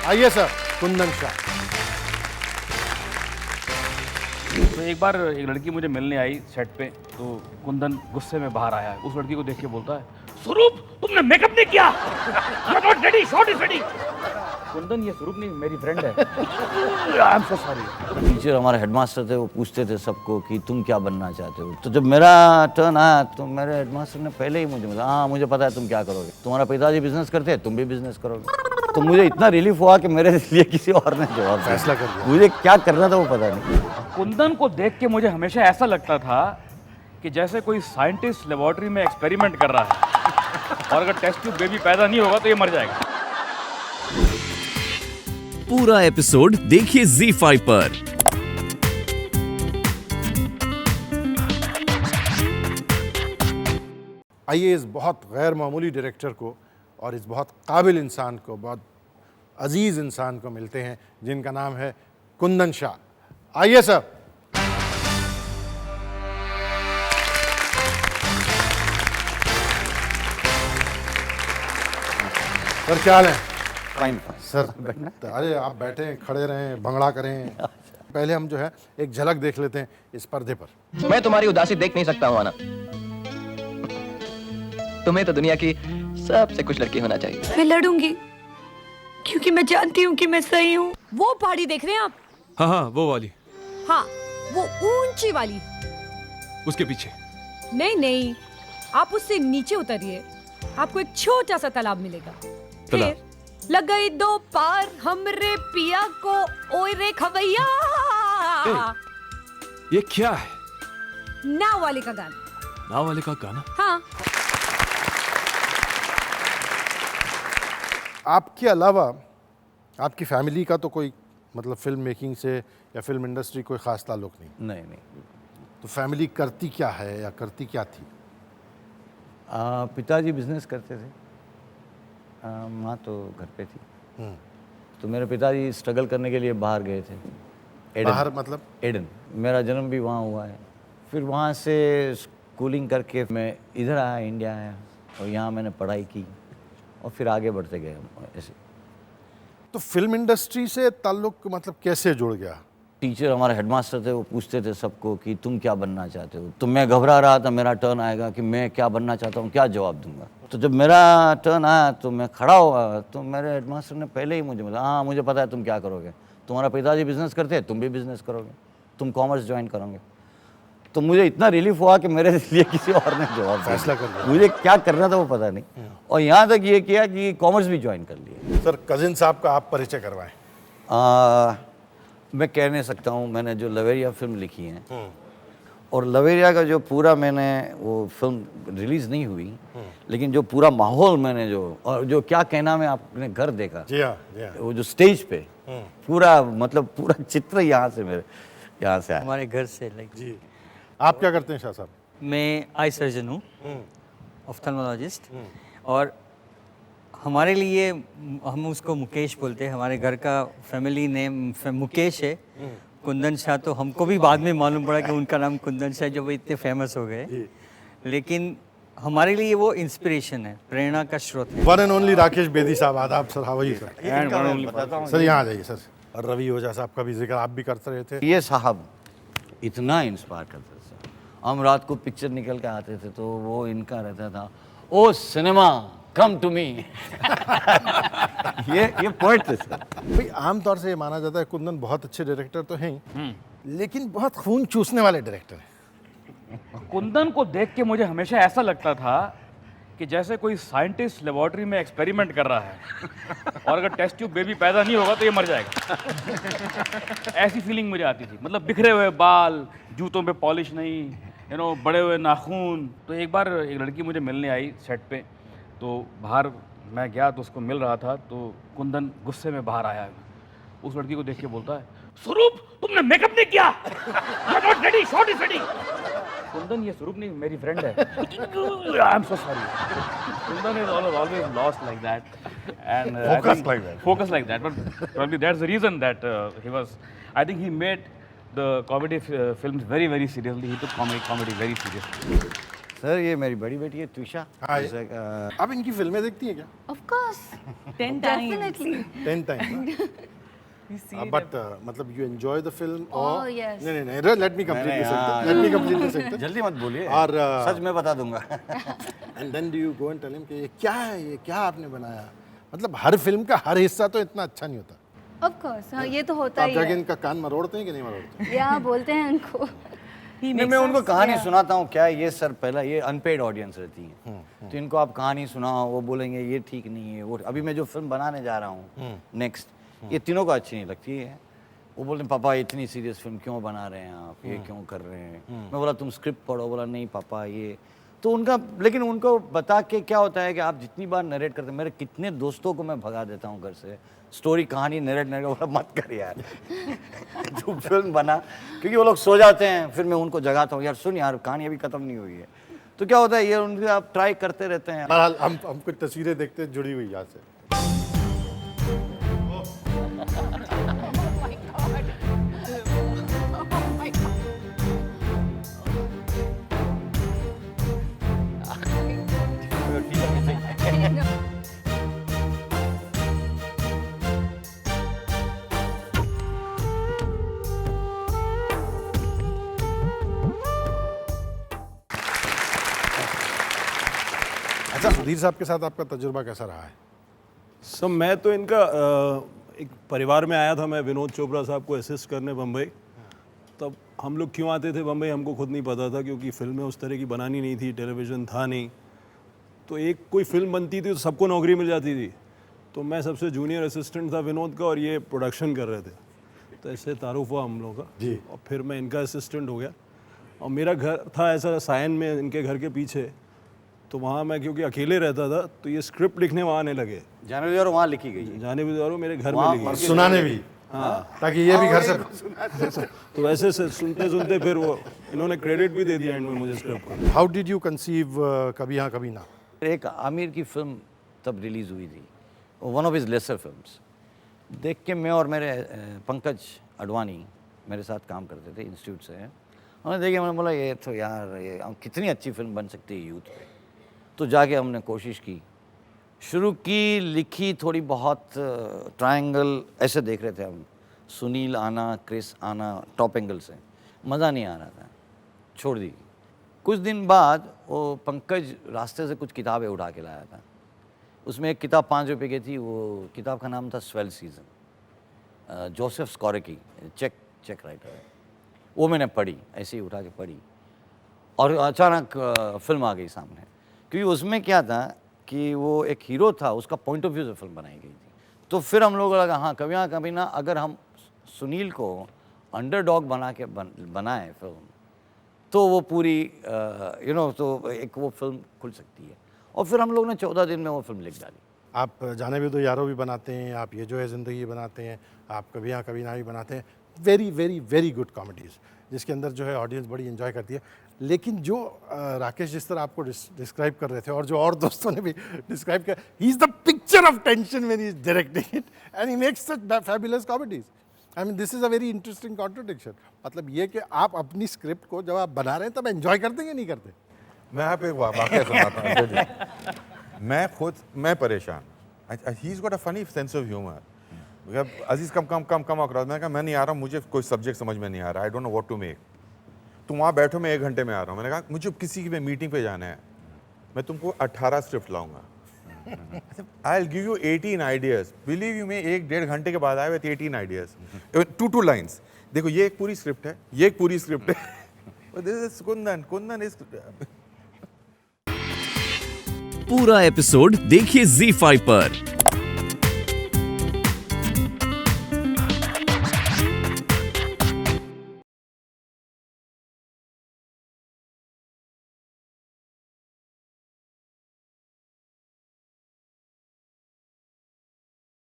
आइए सर, कुंदन शाह। तो एक बार एक लड़की मुझे मिलने आई सेट पे, तो कुंदन गुस्से में बाहर आया। उस लड़की को देख के बोलता है, स्वरूप तुमने मेकअप नहीं किया, you are not ready, shot is ready. Kundan, ये स्वरूप नहीं, मेरी फ्रेंड है। I am so sorry. Teacher हमारे हेडमास्टर थे, वो पूछते थे सबको कि तुम क्या बनना चाहते हो। तो जब मेरा टर्न आया तो मेरे हेडमास्टर ने पहले ही मुझे बोला, हाँ मुझे पता है तुम क्या करोगे, तुम्हारा पिताजी बिजनेस करते हैं, तुम भी बिजनेस करोगे। तो मुझे इतना रिलीफ हुआ कि मेरे लिए किसी और ने जवाब फैसला कर दिया। मुझे क्या करना था वो पता नहीं। कुंदन को देख के मुझे हमेशा ऐसा लगता था कि जैसे कोई साइंटिस्ट लेबोरेटरी में एक्सपेरिमेंट कर रहा है और अगर टेस्ट ट्यूब बेबी पैदा नहीं होगा तो ये मर जाएगा। पूरा एपिसोड देखिए ZEE5 पर। आइए इस बहुत गैर मामूली डायरेक्टर को और इस बहुत काबिल इंसान को, बहुत अजीज इंसान को मिलते हैं जिनका नाम है कुंदन शाह। आइए सर। सर क्या हाल है? फाइन सर अरे आप बैठे खड़े रहें, भंगड़ा करें। पहले हम जो है एक झलक देख लेते हैं इस पर्दे पर। मैं तुम्हारी उदासी देख नहीं सकता हूँ आना। तुम्हें तो दुनिया की सबसे खुश लड़की होना चाहिए। मैं लड़ूंगी क्योंकि मैं जानती हूँ कि मैं सही हूँ। वो पहाड़ी देख रहे हैं आप? हाँ हाँ वो वाली, हाँ, वो ऊंची वाली। उसके पीछे। नहीं नहीं, आप उससे नीचे उतरिए, आपको एक छोटा सा तालाब मिलेगा। तालाब? फिर लग गई दो पार हमरे पिया को, ओए रे खवैया। ये क्या है? नाव वाले का गाना। नाव वाले का गाना? हाँ। आपके अलावा आपकी फैमिली का तो कोई मतलब फिल्म मेकिंग से या फिल्म इंडस्ट्री कोई ख़ास ताल्लुक नहीं? नहीं। तो फैमिली करती क्या है या करती क्या थी? पिताजी बिजनेस करते थे, माँ तो घर पे थी। तो मेरे पिताजी स्ट्रगल करने के लिए बाहर गए थे। एडन। बाहर मतलब? एडन। मेरा जन्म भी वहाँ हुआ है। फिर वहाँ से स्कूलिंग करके मैं इधर आया, इंडिया आया, और यहाँ मैंने पढ़ाई की और फिर आगे बढ़ते गए हम ऐसे। तो फिल्म इंडस्ट्री से ताल्लुक मतलब कैसे जुड़ गया? टीचर हमारे हेडमास्टर थे, वो पूछते थे सबको कि तुम क्या बनना चाहते हो। तो मैं घबरा रहा था, मेरा टर्न आएगा कि मैं क्या बनना चाहता हूँ, क्या जवाब दूंगा। तो जब मेरा टर्न आया तो मैं खड़ा हुआ, तो मेरे हेडमास्टर ने पहले ही मुझे बोला, हाँ मुझे पता है तुम क्या करोगे, तुम्हारा पिताजी बिजनेस करते हैं, तुम भी बिजनेस करोगे, तुम कॉमर्स ज्वाइन करोगे। तो मुझे इतना रिलीफ हुआ कि मेरे लिए किसी और ने जवाब फैसला कर दिया। मुझे क्या करना था वो पता नहीं, और यहाँ तक ये किया कि कॉमर्स भी ज्वाइन कर लिया। सर कजिन साहब का आप परिचय करवाएं। मैं कह नहीं सकता हूँ, मैंने जो लवेरिया फिल्म लिखी है और लवेरिया का जो पूरा मैंने वो फिल्म रिलीज़ नहीं हुई, लेकिन जो पूरा माहौल मैंने जो, और जो क्या कहना में आपने घर देखा, जी हाँ जी हाँ, वो जो स्टेज पे पूरा मतलब पूरा चित्र यहाँ से मेरे यहाँ से आया। हमारे घर से लाइक। जी। आप क्या करते हैं शाह साहब? मैं आई सर्जन हूँ, ऑफ्थल्मोलॉजिस्ट। और हमारे लिए, हम उसको मुकेश बोलते हैं, हमारे घर का फैमिली नेम मुकेश है। कुंदन शाह तो हमको भी बाद में मालूम पड़ा कि उनका नाम कुंदन शाह, जब वो इतने फेमस हो गए। लेकिन हमारे लिए वो इंस्पिरेशन है, प्रेरणा का स्रोत है। One and only Rakesh Bedi साहब, आदाब सर। हाँ वही सर। बताता सर यहाँ आ जाइए सर। और रवि ओझा साहब का भी जिक्र आप भी करते रहे थे। ये साहब इतना इंस्पायर करते थे। हम रात को पिक्चर निकल के आते थे तो वो इनका रहता था, ओ सिनेमा कम टू मी। ये पॉइंट थे सर। भाई आमतौर से ये माना जाता है कुंदन बहुत अच्छे डायरेक्टर तो हैं ही, लेकिन बहुत खून चूसने वाले डायरेक्टर हैं। कुंदन को देख के मुझे हमेशा ऐसा लगता था कि जैसे कोई साइंटिस्ट लेबोरेटरी में एक्सपेरिमेंट कर रहा है और अगर टेस्ट ट्यूब बेबी पैदा नहीं होगा तो ये मर जाएगा। ऐसी फीलिंग मुझे आती थी। मतलब बिखरे हुए बाल, जूतों पे पॉलिश नहीं, बड़े हुए नाखून। तो एक बार एक लड़की मुझे मिलने आई सेट पे, तो बाहर मैं गया तो उसको मिल रहा था, तो कुंदन गुस्से में बाहर आया। उस लड़की को देख के बोलता है, स्वरूप तुमने मेकअप नहीं किया, you are not ready, shot is ready. Kundan, ये स्वरूप नहीं, मेरी फ्रेंड है। I am so sorry. Kundan is always lost like that and focused like that, but probably that's the reason that I think he made the comedy films very seriously. He took comedy very seriously. Sir ये मेरी बड़ी बेटी है त्विषा। हाँ, जैसे, आप इनकी फिल्में देखती हैं क्या? Of course. 10 times. Definitely. 10 times. But मतलब you enjoy the film or Oh, yes. नहीं let me complete नहीं, this हाँ, sentence. Let me complete this sentence. जल्दी मत बोलिए और सच मैं बता दूंगा। and then do you go and tell him कि ये क्या है, ये क्या आपने बनाया? मतलब हर फिल्म का हर हिस्सा तो इतना अच्छा नहीं होता। Of course. हाँ, ये तो होता आप ही जाके है। इनका कान मरोड़ते हैं कि नहीं मरोड़ते? या बोलते हैं उनको। नहीं मैं उनको कहानी सुनाता हूँ। क्या है, ये सर पहला ये अनपेड ऑडियंस रहती है, तो इनको आप कहानी सुनाओ वो बोलेंगे ये ठीक नहीं है। वो अभी मैं जो फिल्म बनाने जा रहा हूँ नेक्स्ट, ये तीनों को अच्छी नहीं लगती है। वो बोलते हैं पापा इतनी सीरियस फिल्म क्यों बना रहे हैं आप, ये क्यों कर रहे हैं। मैं बोला तुम स्क्रिप्ट पढ़ो, बोला नहीं पापा ये तो उनका। लेकिन उनको बता के क्या होता है कि आप जितनी बार नरेट करते हैं, मेरे कितने दोस्तों को मैं भगा देता हूँ घर से, स्टोरी कहानी नरेट बोला मत कर यार तू फिल्म बना, क्योंकि वो लोग सो जाते हैं, फिर मैं उनको जगाता हूँ यार सुन यार कहानी अभी खत्म नहीं हुई है। तो क्या होता है ये उनके आप ट्राई करते रहते हैं। बहरहाल हम कुछ तस्वीरें देखते हैं जुड़ी हुई याद से। अच्छा सुधीर साहब के साथ आपका तजुर्बा कैसा रहा है? सब मैं तो इनका एक परिवार में आया था, मैं विनोद चोपड़ा साहब को असिस्ट करने बम्बई। तब हम लोग क्यों आते थे बम्बई हमको खुद नहीं पता था, क्योंकि फिल्में उस तरह की बनानी नहीं थी, टेलीविज़न था नहीं। तो एक कोई फिल्म बनती थी तो सबको नौकरी मिल जाती थी। तो मैं सबसे जूनियर असिस्टेंट था विनोद का और ये प्रोडक्शन कर रहे थे। तो ऐसे तारुफ हुआ हम लोगों का जी। और फिर मैं इनका असिस्टेंट हो गया। और मेरा घर था ऐसा सायन में इनके घर के पीछे, तो वहाँ मैं क्योंकि अकेले रहता था तो ये स्क्रिप्ट लिखने वहाँ आने लगे। जाने भी और वहाँ लिखी गई है, जाने भी और मेरे घर में वहाँ लिखी। और सुनाने भी, हाँ ताकि ये भी घर से। तो वैसे से सुनते सुनते फिर वो इन्होंने क्रेडिट भी दे दिया एंड में मुझे स्क्रिप्ट का। हाउ डिड यू कंसीव कभी हाँ कभी ना? एक आमिर की फिल्म तब रिलीज़ हुई थी, one of his lesser films. देख के मैं और मेरे पंकज अडवाणी मेरे साथ काम करते थे इंस्टीट्यूट से, हमने देखे, मैंने बोला ये तो यार ये कितनी अच्छी फिल्म बन सकती है यूथ पे। तो जाके हमने कोशिश की, शुरू की, लिखी थोड़ी बहुत, ट्रायंगल ऐसे देख रहे थे हम, सुनील आना, क्रिस आना, टॉप एंगल से, मज़ा नहीं आ रहा था, छोड़ दी। कुछ दिन बाद वो पंकज रास्ते से कुछ किताबें उठा के लाया था, उसमें एक किताब 5 रुपये की थी, वो किताब का नाम था स्वेल सीज़न, जोसेफ स्कॉरेकी, चेक राइटर है। वो मैंने पढ़ी, ऐसे ही उठा के पढ़ी और अचानक फिल्म आ गई सामने। क्योंकि उसमें क्या था कि वो एक हीरो था, उसका पॉइंट ऑफ व्यू से फिल्म बनाई गई थी। तो फिर हम लोगों को लगा हाँ कभी ना अगर हम सुनील को अंडरडॉग बना के बनाए फिल्म, तो वो पूरी तो एक वो फिल्म खुल सकती है। और फिर हम लोग ने 14 दिन में वो फिल्म लिख डाली। आप जाने भी तो यारो भी बनाते हैं, आप ये जो है ज़िंदगी बनाते हैं, आप कभी हाँ कभी ना भी बनाते हैं। Very very very good comedies जिसके अंदर जो है ऑडियंस बड़ी एंजॉय करती है। लेकिन जो राकेश जिस तरह आपको डिस्क्राइब कर रहे थे और जो और दोस्तों ने भी डिस्क्राइब किया, he is the picture of tension when he is directing it and he makes such fabulous comedies. I mean this is a very interesting contradiction. मतलब ये कि आप अपनी स्क्रिप्ट को जब आप बना रहे हैं तब एंजॉय करते हैं या नहीं करते? मैं आप एक वाक़या सुनाता हूँ। मैं परेशान। He is got a funny sense of humour. Aziz come across. मैंने कहा मैं नहीं आ रहा हूँ, मुझे कोई सब्जेक्ट समझ में नहीं आ रहा, I don't know what to make. तुम वहाँ बैठो, मैं 1 घंटे में आ रहा हूँ। मैंने कहा मुझे किसी की मीटिंग पे जाना है, मैं तुमको 18 स्क्रिप्ट लाऊंगा। I will give you 18 ideas. Believe you मैं 1-1.5 घंटे के बाद आए विद 18 आइडियाज़, 2 लाइन्स। देखो ये एक पूरी स्क्रिप्ट है, ये एक पूरी स्क्रिप्ट है। This is Kundan is. पूरा एपिसोड देखिए ZEE5 पर।